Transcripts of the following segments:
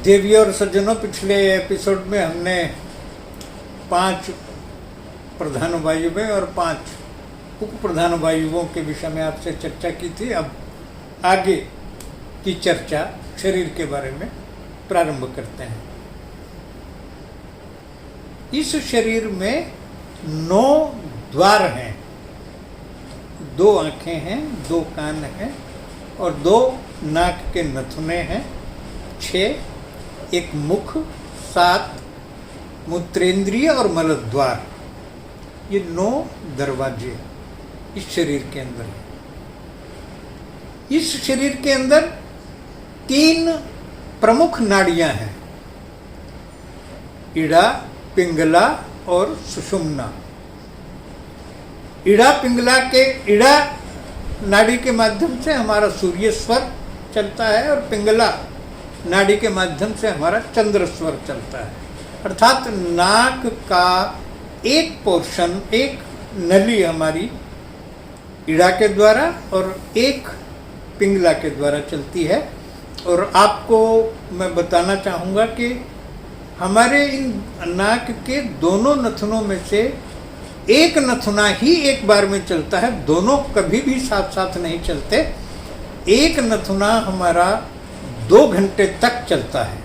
देवी और सज्जनों, पिछले एपिसोड में हमने 5 प्रधान वायुवें और 5 उप प्रधान वायुओं के विषय में आपसे चर्चा की थी। अब आगे की चर्चा शरीर के बारे में प्रारंभ करते हैं। इस शरीर में 9 द्वार हैं, 2 आंखें हैं, 2 कान हैं और 2 नाक के नथुने हैं, 6 एक मुख, 7 मूत्रेंद्रिय और मलद्वार। ये 9 दरवाजे इस शरीर के अंदर हैं। इस शरीर के अंदर 3 प्रमुख नाड़ियां हैं, इड़ा, पिंगला और सुषुम्ना। इड़ा नाड़ी के माध्यम से हमारा सूर्य स्वर चलता है और पिंगला नाड़ी के माध्यम से हमारा चंद्र स्वर चलता है। अर्थात नाक का एक पोर्शन, एक नली हमारी इड़ा के द्वारा और एक पिंगला के द्वारा चलती है। और आपको मैं बताना चाहूँगा कि हमारे इन नाक के दोनों नथुनों में से एक नथुना ही एक बार में चलता है, दोनों कभी भी साथ साथ नहीं चलते। एक नथुना हमारा 2 घंटे तक चलता है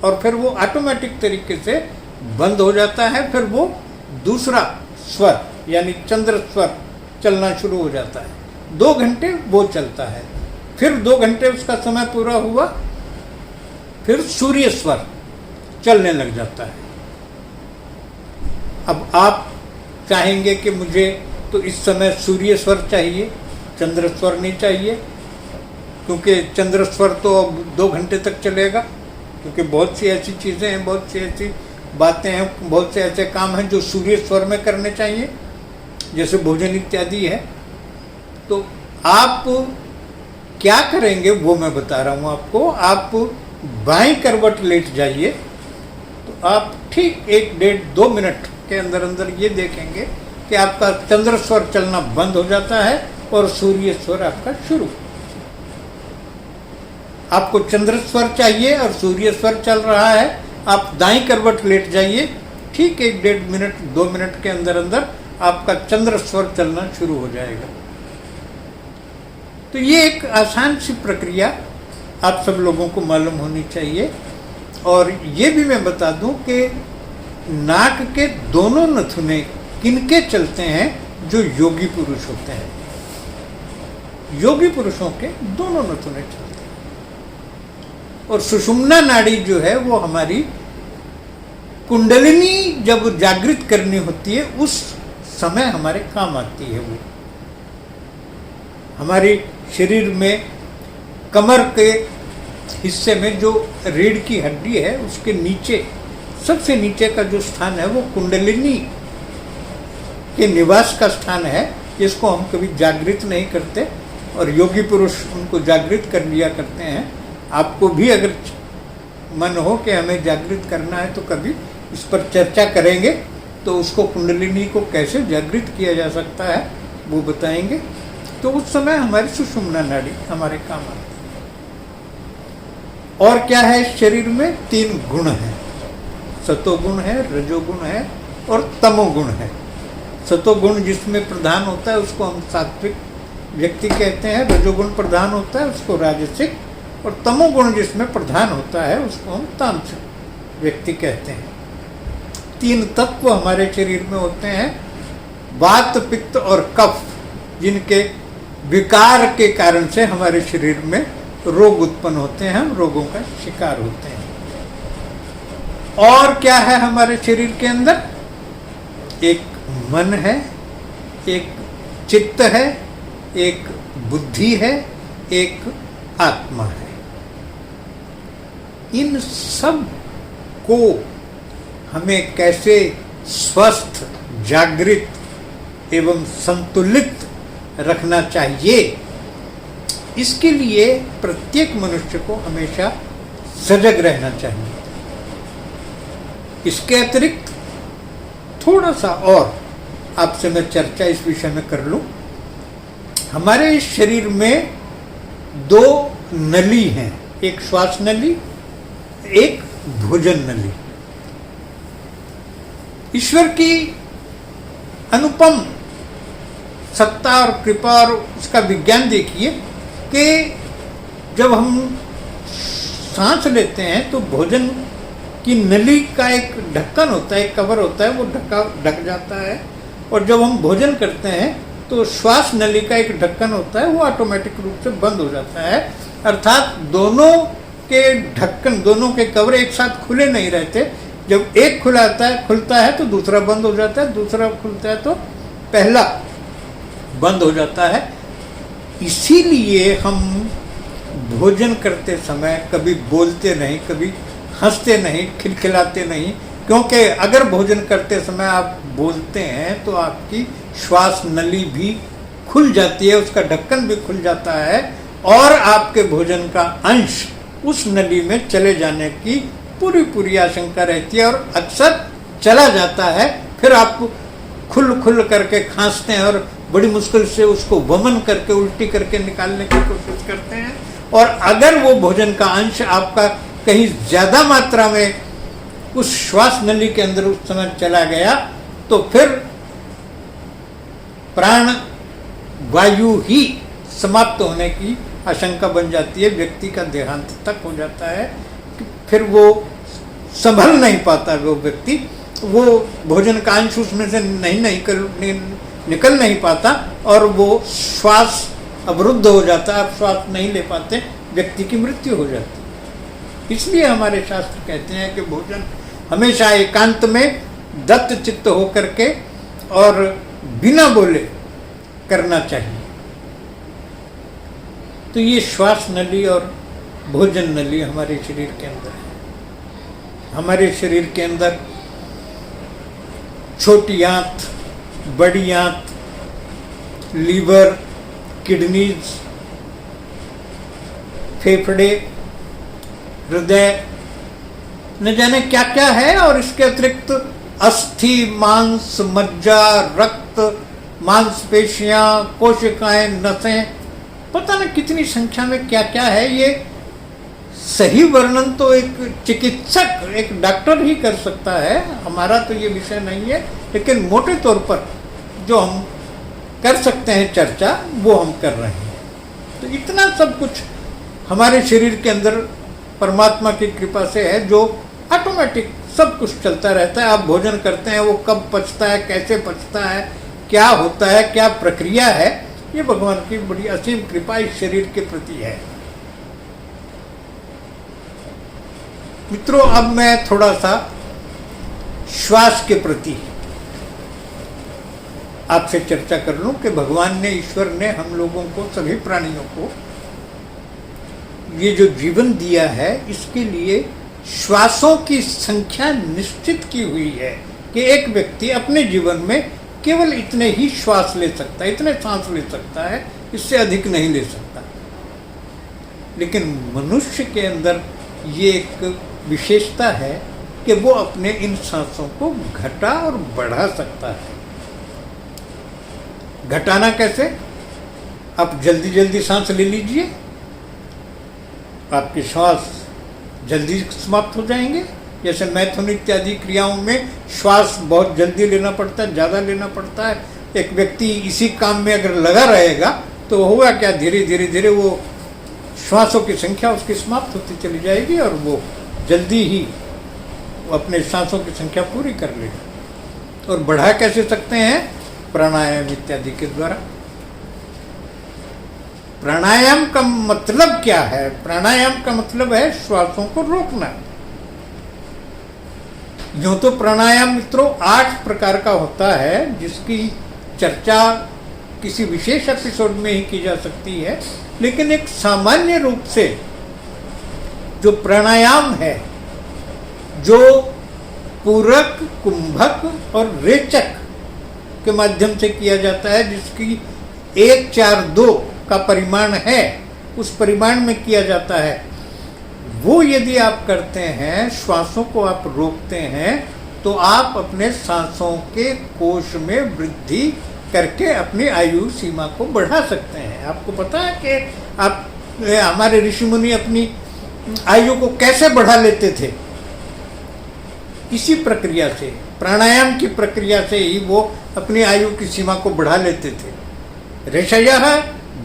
और फिर वो ऑटोमेटिक तरीके से बंद हो जाता है। फिर वो दूसरा स्वर यानी चंद्र स्वर चलना शुरू हो जाता है। 2 घंटे वो चलता है, फिर 2 घंटे उसका समय पूरा हुआ, फिर सूर्य स्वर चलने लग जाता है। अब आप चाहेंगे कि मुझे तो इस समय सूर्य स्वर चाहिए, चंद्र स्वर नहीं चाहिए, क्योंकि चंद्र स्वर तो अब 2 घंटे तक चलेगा, क्योंकि बहुत सी ऐसी चीज़ें हैं, बहुत सी ऐसी बातें हैं, बहुत से ऐसे काम हैं जो सूर्य स्वर में करने चाहिए, जैसे भोजन इत्यादि है। तो आप क्या करेंगे वो मैं बता रहा हूँ आपको। आप बाईं करवट लेट जाइए तो आप ठीक 1-1.5-2 मिनट के अंदर अंदर ये देखेंगे कि आपका चंद्र स्वर चलना बंद हो जाता है और सूर्य स्वर आपका शुरू। आपको चंद्र स्वर चाहिए और सूर्य स्वर चल रहा है, आप दाईं करवट लेट जाइए, ठीक 1-1.5 मिनट 2 मिनट के अंदर अंदर आपका चंद्र स्वर चलना शुरू हो जाएगा। तो ये एक आसान सी प्रक्रिया आप सब लोगों को मालूम होनी चाहिए। और ये भी मैं बता दूं कि नाक के दोनों नथुने किनके चलते हैं, जो योगी पुरुष होते हैं। योगी पुरुषों के दोनों नथुने चलते हैं। और सुषुम्ना नाड़ी जो है वो हमारी कुंडलिनी जब जागृत करनी होती है उस समय हमारे काम आती है। वो हमारी शरीर में कमर के हिस्से में जो रीढ़ की हड्डी है उसके नीचे, सबसे नीचे का जो स्थान है वो कुंडलिनी के निवास का स्थान है, जिसको हम कभी जागृत नहीं करते और योगी पुरुष उनको जागृत कर लिया करते हैं। आपको भी अगर मन हो कि हमें जागृत करना है तो कभी इस पर चर्चा करेंगे, तो उसको कुंडलिनी को कैसे जागृत किया जा सकता है वो बताएंगे। तो उस समय हमारी सुषुम्ना नाड़ी हमारे काम आती है। और क्या है, शरीर में 3 गुण हैं, सतोगुण है, रजोगुण है और तमोगुण है। सतोगुण जिसमें प्रधान होता है उसको हम सात्विक व्यक्ति कहते हैं, रजोगुण प्रधान होता है उसको राजसिक, और तमोगुण जिसमें प्रधान होता है उसको हम तामसिक व्यक्ति कहते हैं। 3 तत्व हमारे शरीर में होते हैं, वात, पित्त और कफ, जिनके विकार के कारण से हमारे शरीर में रोग उत्पन्न होते हैं, हम रोगों का शिकार होते हैं। और क्या है हमारे शरीर के अंदर, एक मन है, एक चित्त है, एक बुद्धि है, एक आत्मा है। इन सब को हमें कैसे स्वस्थ, जागृत एवं संतुलित रखना चाहिए, इसके लिए प्रत्येक मनुष्य को हमेशा सजग रहना चाहिए। इसके अतिरिक्त थोड़ा सा और आपसे मैं चर्चा इस विषय में कर लूं। हमारे इस शरीर में 2 नली हैं, एक श्वास नली, एक भोजन नली। ईश्वर की अनुपम सत्ता और कृपा और उसका विज्ञान देखिए कि जब हम सांस लेते हैं तो भोजन की नली का एक ढक्कन होता है, एक कवर होता है, वो ढक जाता है। और जब हम भोजन करते हैं तो श्वास नली का एक ढक्कन होता है, वो ऑटोमेटिक रूप से बंद हो जाता है। अर्थात दोनों के ढक्कन, दोनों के कवर एक साथ खुले नहीं रहते। जब एक खुलता है तो दूसरा बंद हो जाता है, दूसरा खुलता है तो पहला बंद हो जाता है। इसीलिए हम भोजन करते समय कभी बोलते नहीं, कभी हंसते नहीं, खिलखिलाते नहीं, क्योंकि अगर भोजन करते समय आप बोलते हैं तो आपकी श्वास नली भी खुल जाती है, उसका ढक्कन भी खुल जाता है और आपके भोजन का अंश उस नली में चले जाने की पूरी आशंका रहती है और अक्सर चला जाता है। फिर आप खुल करके खांसते हैं और बड़ी मुश्किल से उसको वमन करके, उल्टी करके निकालने की कोशिश करते हैं। और अगर वो भोजन का अंश आपका कहीं ज़्यादा मात्रा में उस श्वास नली के अंदर उस समय चला गया तो फिर प्राण वायु ही समाप्त होने की आशंका बन जाती है, व्यक्ति का देहांत तक हो जाता है। फिर वो संभल नहीं पाता, वो व्यक्ति वो भोजन का अंश उसमें से निकल नहीं पाता और वो श्वास अवरुद्ध हो जाता है, आप श्वास नहीं ले पाते, व्यक्ति की मृत्यु हो जाती है। इसलिए हमारे शास्त्र कहते हैं कि भोजन हमेशा एकांत में दत्त चित्त होकर के और बिना बोले करना चाहिए। तो ये श्वास नली और भोजन नली हमारे शरीर के अंदर है। हमारे शरीर के अंदर छोटी आंत, बड़ी आंत, लीवर, किडनीज, फेफड़े, हृदय, न जाने क्या क्या है। और इसके अतिरिक्त अस्थि, मांस, मज्जा, रक्त, मांसपेशियां, कोशिकाएं, नसें, पता नहीं कितनी संख्या में क्या क्या है। ये सही वर्णन तो एक चिकित्सक, एक डॉक्टर ही कर सकता है, हमारा तो ये विषय नहीं है। लेकिन मोटे तौर पर जो हम कर सकते हैं चर्चा, वो हम कर रहे हैं। तो इतना सब कुछ हमारे शरीर के अंदर परमात्मा की कृपा से है, जो ऑटोमेटिक सब कुछ चलता रहता है। आप भोजन करते हैं, वो कब पचता है, कैसे पचता है, क्या होता है, क्या प्रक्रिया है, ये भगवान की बड़ी असीम कृपा इस शरीर के प्रति है। मित्रों, अब मैं थोड़ा सा श्वास के प्रति आपसे चर्चा कर लूं कि भगवान ने, ईश्वर ने हम लोगों को, सभी प्राणियों को ये जो जीवन दिया है, इसके लिए श्वासों की संख्या निश्चित की हुई है कि एक व्यक्ति अपने जीवन में केवल इतने ही श्वास ले सकता है, इतने सांस ले सकता है, इससे अधिक नहीं ले सकता। लेकिन मनुष्य के अंदर ये एक विशेषता है कि वो अपने इन सांसों को घटा और बढ़ा सकता है। घटाना कैसे? आप जल्दी जल्दी सांस ले लीजिए, आपके श्वास जल्दी समाप्त हो जाएंगे। जैसे मैथुन इत्यादि क्रियाओं में श्वास बहुत जल्दी लेना पड़ता है, ज़्यादा लेना पड़ता है। एक व्यक्ति इसी काम में अगर लगा रहेगा तो होगा क्या, धीरे धीरे धीरे वो श्वासों की संख्या उसकी समाप्त होती चली जाएगी और वो जल्दी ही वो अपने सांसों की संख्या पूरी कर लेगा। और बढ़ा कैसे सकते हैं? प्राणायाम इत्यादि के द्वारा। प्राणायाम का मतलब क्या है? प्राणायाम का मतलब है श्वासों को रोकना। यूं तो प्राणायाम मित्रों 8 प्रकार का होता है, जिसकी चर्चा किसी विशेष एपिसोड में ही की जा सकती है। लेकिन एक सामान्य रूप से जो प्राणायाम है, जो पूरक, कुंभक और रेचक के माध्यम से किया जाता है, जिसकी 1, 4, 2 का परिमाण है, उस परिमाण में किया जाता है, वो यदि आप करते हैं, श्वासों को आप रोकते हैं, तो आप अपने सांसों के कोश में वृद्धि करके अपनी आयु सीमा को बढ़ा सकते हैं। आपको पता है कि आप, हमारे ऋषि मुनि अपनी आयु को कैसे बढ़ा लेते थे, इसी प्रक्रिया से, प्राणायाम की प्रक्रिया से ही वो अपनी आयु की सीमा को बढ़ा लेते थे। ऋषयः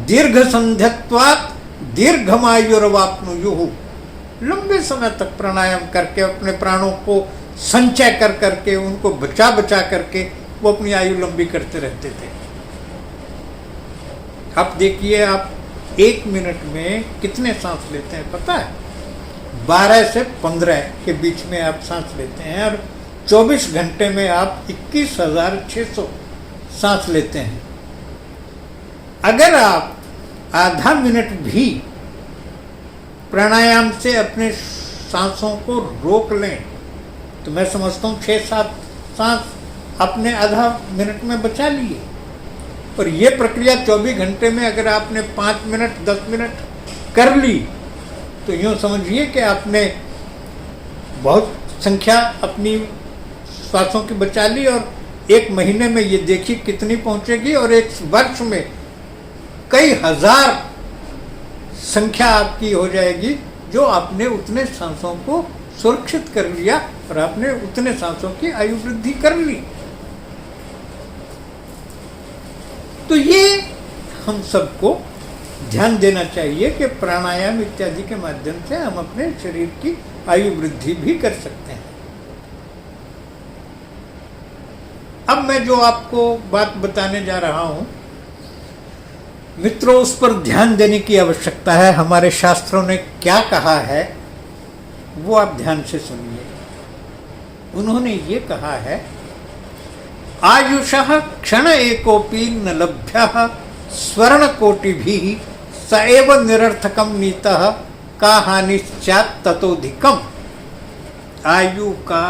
दीर्घ संध्यत्वात् दीर्घमायुर्वाप्नुयुः, लंबे समय तक प्राणायाम करके अपने प्राणों को संचय कर करके, उनको बचा बचा करके वो अपनी आयु लंबी करते रहते थे। आप देखिए, आप 1 मिनट में कितने सांस लेते हैं पता है? 12 से 15 के बीच में आप सांस लेते हैं, और 24 घंटे में आप 21,600 सांस लेते हैं। अगर आप आधा मिनट भी प्राणायाम से अपने सांसों को रोक लें तो मैं समझता हूँ 6-7 सांस आपने आधा मिनट में बचा लिए। और ये प्रक्रिया 24 घंटे में अगर आपने 5 मिनट 10 मिनट कर ली तो यूँ समझिए कि आपने बहुत संख्या अपनी श्वासों की बचा ली, और 1 महीने में ये देखिए कितनी पहुंचेगी, और 1 वर्ष में कई हजार संख्या आपकी हो जाएगी, जो आपने उतने सांसों को सुरक्षित कर लिया और आपने उतने सांसों की आयु वृद्धि कर ली। तो ये हम सबको ध्यान देना चाहिए कि प्राणायाम इत्यादि के माध्यम से हम अपने शरीर की आयु वृद्धि भी कर सकते हैं। अब मैं जो आपको बात बताने जा रहा हूं मित्रों, उस पर ध्यान देने की आवश्यकता है। हमारे शास्त्रों ने क्या कहा है वो आप ध्यान से सुनिए। उन्होंने ये कहा है, आयुषः क्षण एकोपि न लभ्यः स्वर्ण कोटिभिः स एव निरर्थकम नीतः का हानिश्चात् ततोधिकम। आयु का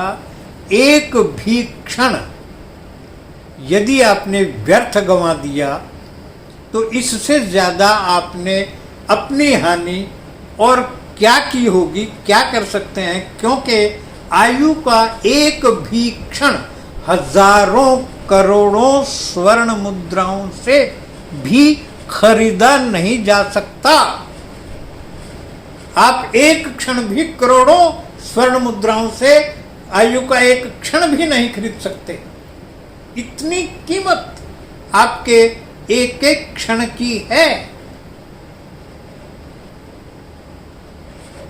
एक भी क्षण यदि आपने व्यर्थ गंवा दिया तो इससे ज्यादा आपने अपनी हानि और क्या की होगी, क्या कर सकते हैं, क्योंकि आयु का एक भी क्षण हजारों करोड़ों स्वर्ण मुद्राओं से भी खरीदा नहीं जा सकता। आप एक क्षण भी करोड़ों स्वर्ण मुद्राओं से आयु का एक क्षण भी नहीं खरीद सकते। इतनी कीमत आपके एक एक क्षण की है।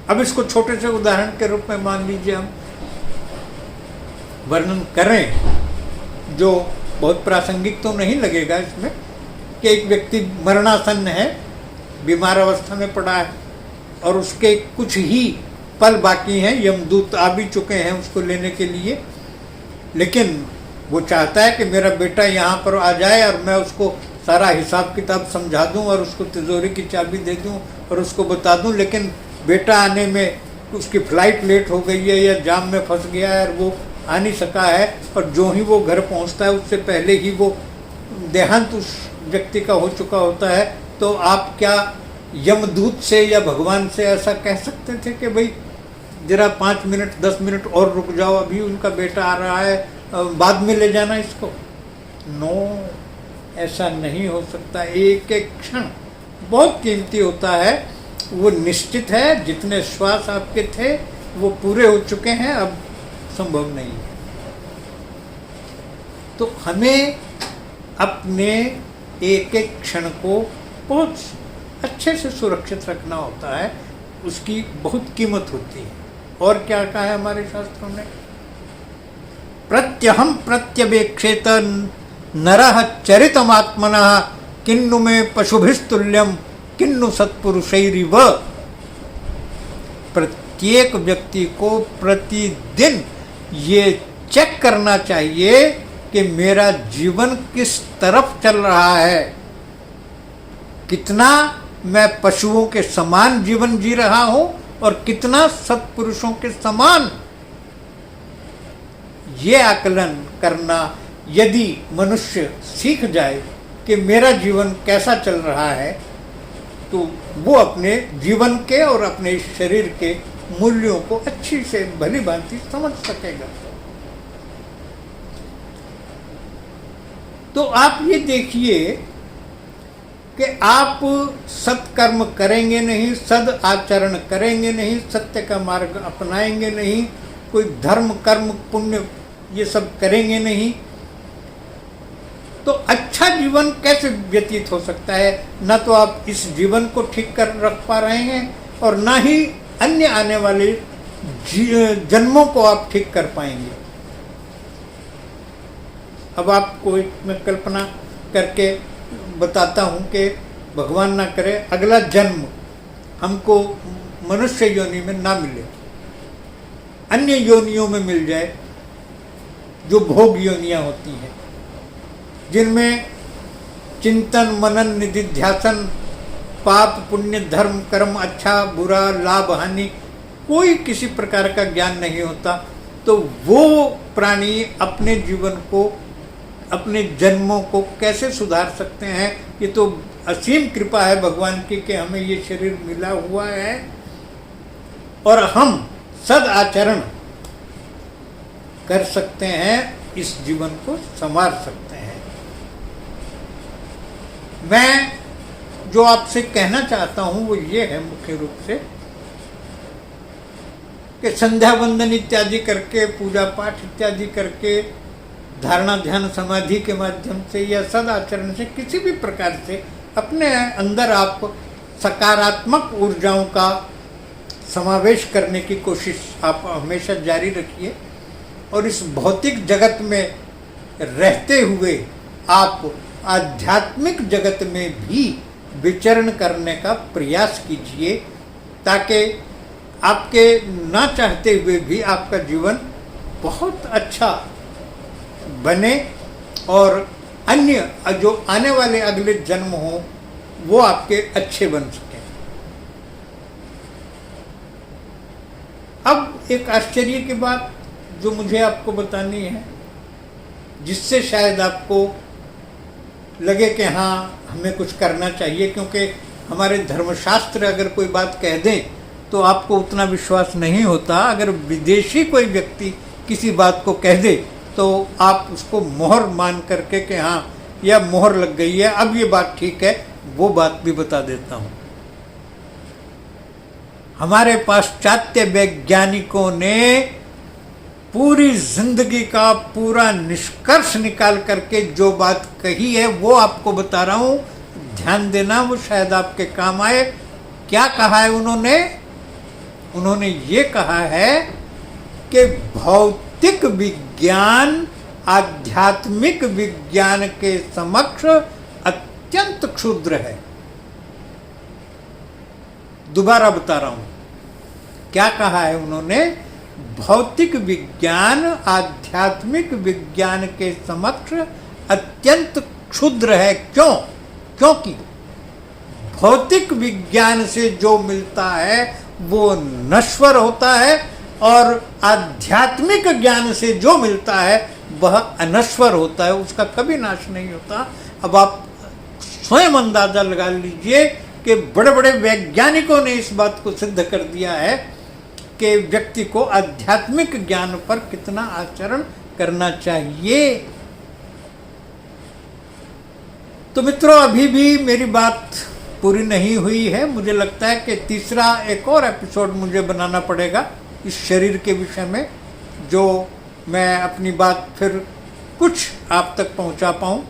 अब इसको छोटे से उदाहरण के रूप में मान लीजिए हम वर्णन करें, जो बहुत प्रासंगिक तो नहीं लगेगा इसमें, कि एक व्यक्ति मरणासन्न है, बीमार अवस्था में पड़ा है और उसके कुछ ही पल बाकी हैं, यमदूत आ भी चुके हैं उसको लेने के लिए, लेकिन वो चाहता है कि मेरा बेटा यहाँ पर आ जाए और मैं उसको सारा हिसाब किताब समझा दूं और उसको तिजोरी की चाबी दे दूं और उसको बता दूं, लेकिन बेटा आने में उसकी फ्लाइट लेट हो गई है या जाम में फंस गया है और वो आ नहीं सका है, और जो ही वो घर पहुंचता है उससे पहले ही वो देहांत उस व्यक्ति का हो चुका होता है। तो आप क्या यमदूत से या भगवान से ऐसा कह सकते थे कि भाई जरा 5 मिनट 10 मिनट और रुक जाओ, अभी उनका बेटा आ रहा है, बाद में ले जाना इसको? नो, ऐसा नहीं हो सकता। एक एक क्षण बहुत कीमती होता है, वो निश्चित है। जितने श्वास आपके थे वो पूरे हो चुके हैं, अब संभव नहीं है। तो हमें अपने एक एक क्षण को बहुत अच्छे से सुरक्षित रखना होता है, उसकी बहुत कीमत होती है। और क्या कहा है हमारे शास्त्रों ने? प्रत्यहम प्रत्यवेक्षेत नरः चरितमात्मनः किन्नु में पशुभिस्तुल्यम किन्नु सत्पुरुषैरिव। प्रत्येक व्यक्ति को प्रतिदिन ये चेक करना चाहिए कि मेरा जीवन किस तरफ चल रहा है, कितना मैं पशुओं के समान जीवन जी रहा हूं और कितना सत्पुरुषों के समान। ये आकलन करना यदि मनुष्य सीख जाए कि मेरा जीवन कैसा चल रहा है, तो वो अपने जीवन के और अपने शरीर के मूल्यों को अच्छी से भली भांति समझ सकेगा। तो आप ये देखिए कि आप सत्कर्म करेंगे नहीं, सद आचरण करेंगे नहीं, सत्य का मार्ग अपनाएंगे नहीं, कोई धर्म कर्म पुण्य ये सब करेंगे नहीं, तो अच्छा जीवन कैसे व्यतीत हो सकता है? न तो आप इस जीवन को ठीक कर रख पा रहे हैं और ना ही अन्य आने वाले जन्मों को आप ठीक कर पाएंगे। अब आपको एक मैं कल्पना करके बताता हूँ कि भगवान ना करे अगला जन्म हमको मनुष्य योनि में ना मिले, अन्य योनियों में मिल जाए, जो भोग योनियां होती हैं, जिनमें चिंतन मनन निधिध्यासन, पाप पुण्य धर्म कर्म अच्छा बुरा लाभ हानि कोई किसी प्रकार का ज्ञान नहीं होता। तो वो प्राणी अपने जीवन को, अपने जन्मों को कैसे सुधार सकते हैं? ये तो असीम कृपा है भगवान की कि हमें ये शरीर मिला हुआ है और हम सद आचरण कर सकते हैं, इस जीवन को संवार सकते हैं। मैं जो आपसे कहना चाहता हूं वो ये है मुख्य रूप से कि संध्या वंदन इत्यादि करके, पूजा पाठ इत्यादि करके, धारणा ध्यान समाधि के माध्यम से या सदाचरण से किसी भी प्रकार से अपने अंदर आप सकारात्मक ऊर्जाओं का समावेश करने की कोशिश आप हमेशा जारी रखिए और इस भौतिक जगत में रहते हुए आप आध्यात्मिक जगत में भी विचरण करने का प्रयास कीजिए, ताकि आपके ना चाहते हुए भी आपका जीवन बहुत अच्छा बने और अन्य जो आने वाले अगले जन्म हो वो आपके अच्छे बन सकें। अब एक आश्चर्य की बात जो मुझे आपको बतानी है, जिससे शायद आपको लगे कि हाँ हमें कुछ करना चाहिए, क्योंकि हमारे धर्मशास्त्र अगर कोई बात कह दें तो आपको उतना विश्वास नहीं होता। अगर विदेशी कोई व्यक्ति किसी बात को कह दे तो आप उसको मोहर मान करके कि हाँ यह मोहर लग गई है, अब ये बात ठीक है, वो बात भी बता देता हूँ। हमारे पाश्चात्य वैज्ञानिकों ने पूरी जिंदगी का पूरा निष्कर्ष निकाल करके जो बात कही है वो आपको बता रहा हूँ, ध्यान देना, वो शायद आपके काम आए। क्या कहा है उन्होंने? उन्होंने ये कहा है कि भौतिक विज्ञान आध्यात्मिक विज्ञान के समक्ष अत्यंत क्षुद्र है। दोबारा बता रहा हूं, क्या कहा है उन्होंने? भौतिक विज्ञान आध्यात्मिक विज्ञान के समक्ष अत्यंत क्षुद्र है। क्यों? क्योंकि भौतिक विज्ञान से जो मिलता है वो नश्वर होता है और आध्यात्मिक ज्ञान से जो मिलता है वह अनश्वर होता है, उसका कभी नाश नहीं होता। अब आप स्वयं अंदाजा लगा लीजिए कि बड़े बड़े वैज्ञानिकों ने इस बात को सिद्ध कर दिया है कि व्यक्ति को आध्यात्मिक ज्ञान पर कितना आचरण करना चाहिए। तो मित्रों, अभी भी मेरी बात पूरी नहीं हुई है। मुझे लगता है कि तीसरा एक और एपिसोड मुझे बनाना पड़ेगा इस शरीर के विषय में, जो मैं अपनी बात फिर कुछ आप तक पहुंचा पाऊं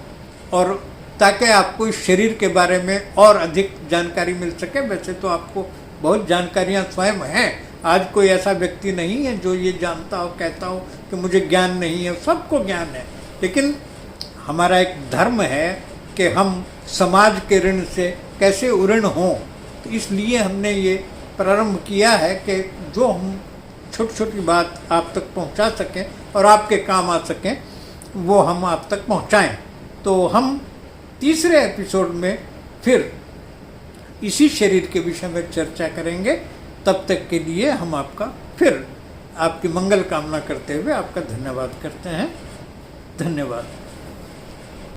और ताकि आपको इस शरीर के बारे में और अधिक जानकारी मिल सके। वैसे तो आपको बहुत जानकारियां स्वयं हैं, आज कोई ऐसा व्यक्ति नहीं है जो ये जानता हो, कहता हो कि मुझे ज्ञान नहीं है, सबको ज्ञान है। लेकिन हमारा एक धर्म है कि हम समाज के ऋण से कैसे उऋण हों, तो इसलिए हमने ये प्रारंभ किया है कि जो हम छोटी छोटी बात आप तक पहुंचा सकें और आपके काम आ सकें वो हम आप तक पहुंचाएं। तो हम तीसरे एपिसोड में फिर इसी शरीर के विषय में चर्चा करेंगे। तब तक के लिए हम आपका फिर आपकी मंगल कामना करते हुए आपका धन्यवाद करते हैं। धन्यवाद।